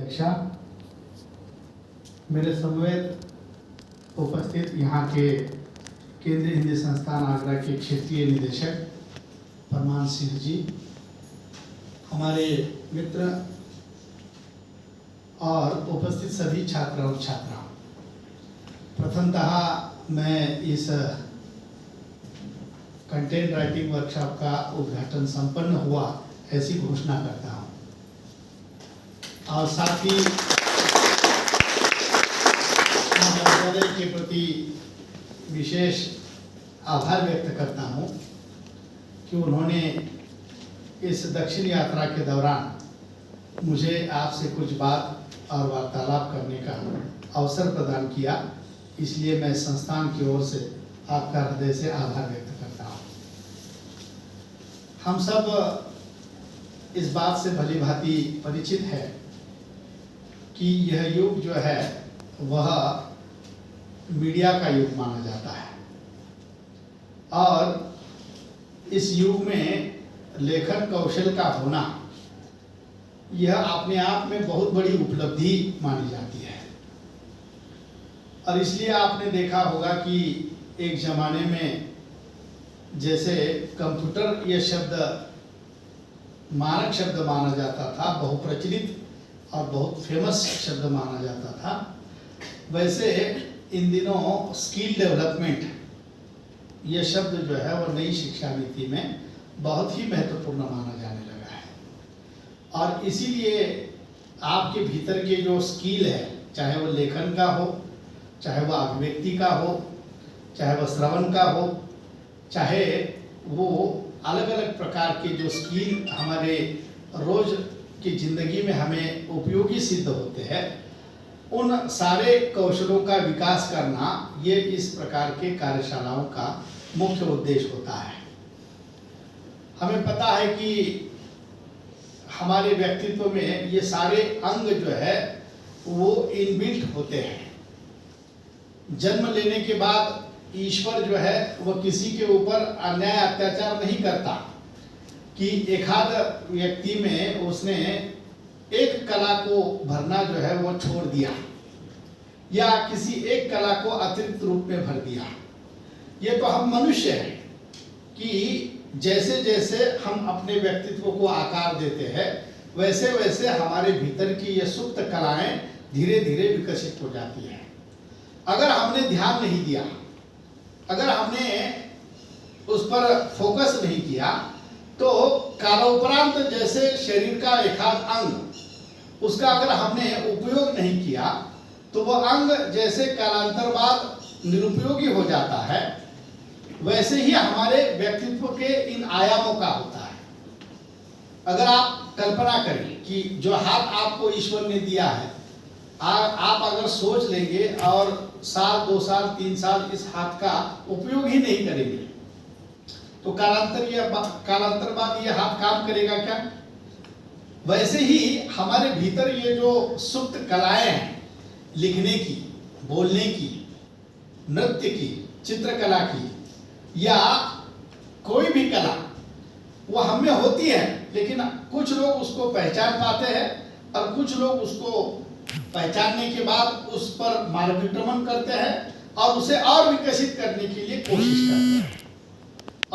अध्यक्षा, मेरे समवेत उपस्थित यहाँ के केंद्रीय हिंदी संस्थान आगरा के क्षेत्रीय निदेशक परमान सिंह जी, हमारे मित्र और उपस्थित सभी छात्र और छात्राओं, प्रथमतः मैं इस कंटेंट राइटिंग वर्कशॉप का उद्घाटन संपन्न हुआ ऐसी घोषणा करता हूँ और साथ ही महाविद्यालय के प्रति विशेष आभार व्यक्त करता हूँ कि उन्होंने इस दक्षिण यात्रा के दौरान मुझे आपसे कुछ बात और वार्तालाप करने का अवसर प्रदान किया। इसलिए मैं संस्थान की ओर से आपका हृदय से आभार व्यक्त करता हूँ। हम सब इस बात से भली भांति परिचित है कि यह युग जो है वह मीडिया का युग माना जाता है और इस युग में लेखन कौशल का होना यह अपने आप में बहुत बड़ी उपलब्धि मानी जाती है। और इसलिए आपने देखा होगा कि एक जमाने में जैसे कंप्यूटर यह शब्द मानक शब्द माना जाता था, बहुप्रचलित और बहुत फेमस शब्द माना जाता था, वैसे इन दिनों स्किल डेवलपमेंट यह शब्द जो है वह नई शिक्षा नीति में बहुत ही महत्वपूर्ण माना जाने लगा है। और इसीलिए आपके भीतर के जो स्किल है, चाहे वो लेखन का हो, चाहे वह अभिव्यक्ति का हो, चाहे वह श्रवण का हो, चाहे वो अलग अलग प्रकार के जो स्किल हमारे रोज की जिंदगी में हमें उपयोगी सिद्ध होते हैं, उन सारे कौशलों का विकास करना ये इस प्रकार के कार्यशालाओं का मुख्य उद्देश्य होता है। हमें पता है कि हमारे व्यक्तित्व में ये सारे अंग जो है वो इनबिल्ट होते हैं। जन्म लेने के बाद ईश्वर जो है वह किसी के ऊपर अन्याय अत्याचार नहीं करता कि एक आध व्यक्ति में उसने एक कला को भरना जो है वो छोड़ दिया या किसी एक कला को अतिरिक्त रूप में भर दिया। ये तो हम मनुष्य हैं कि जैसे जैसे हम अपने व्यक्तित्व को आकार देते हैं वैसे वैसे हमारे भीतर की ये सुप्त कलाएं धीरे धीरे विकसित हो जाती हैं। अगर हमने ध्यान नहीं दिया, अगर हमने उस पर फोकस नहीं किया, तो कालोपरांत जैसे शरीर का एक आध अंग उसका अगर हमने उपयोग नहीं किया तो वह अंग जैसे कालांतर बाद निरुपयोगी हो जाता है, वैसे ही हमारे व्यक्तित्व के इन आयामों का होता है। अगर आप कल्पना करें कि जो हाथ आपको ईश्वर ने दिया है, आप अगर सोच लेंगे और साल 2 साल 3 साल इस हाथ का उपयोग ही नहीं करेंगे तो कालांतर बाद ये हाथ काम करेगा क्या? वैसे ही हमारे भीतर ये जो सुप्त कलाएं हैं, लिखने की, बोलने की, नृत्य की, चित्रकला की या कोई भी कला, वो हम में होती है, लेकिन कुछ लोग उसको पहचान पाते हैं और कुछ लोग उसको पहचानने के बाद उस पर मार्गक्रमण करते हैं और उसे और विकसित करने के लिए कोशिश करते हैं।